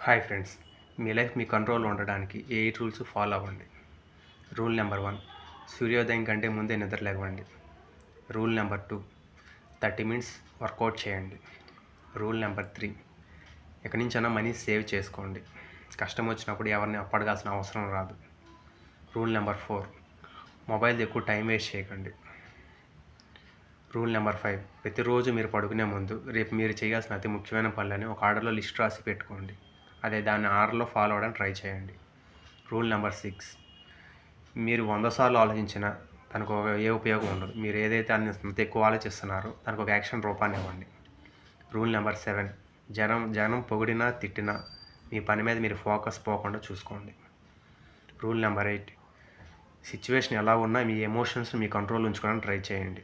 Hi friends, మీ life మీ కంట్రోల్లో ఉండడానికి ఏ 8 rules follow అవ్వండి. రూల్ నెంబర్ 1, సూర్యోదయం కంటే ముందే నిద్ర లేవండి. రూల్ నెంబర్ 2, 30 మినిట్స్ వర్కౌట్ చేయండి. రూల్ నెంబర్ 3, ఎక్కడి నుంచైనా మనీ సేవ్ చేసుకోండి. కష్టం వచ్చినప్పుడు ఎవరిని అప్పడగాల్సిన అవసరం రాదు. రూల్ నెంబర్ 4, మొబైల్ ఎక్కువ టైం వేస్ట్ చేయకండి. రూల్ నెంబర్ 5, ప్రతిరోజు మీరు పడుకునే ముందు రేపు మీరు చేయాల్సిన అతి ముఖ్యమైన పనులని ఒక ఆర్డర్లో లిస్ట్ రాసి పెట్టుకోండి. అదే దాన్ని ఆర్డర్లో ఫాలో అవ్వడానికి ట్రై చేయండి. రూల్ నెంబర్ 6, మీరు 100 సార్లు ఆలోచించినా దానికి ఏ ఉపయోగం ఉండదు. మీరు ఏదైతే అంత ఎక్కువ ఆలోచిస్తున్నారో దానికి ఒక యాక్షన్ రూపాన్ని ఇవ్వండి. రూల్ నెంబర్ 7, జనం పొగిడినా తిట్టినా మీ పని మీద మీరు ఫోకస్ పోకుండా చూసుకోండి. రూల్ నెంబర్ 8, సిచ్యువేషన్ ఎలా ఉన్నా మీ ఎమోషన్స్ని మీ కంట్రోల్ ఉంచుకోవడానికి ట్రై చేయండి.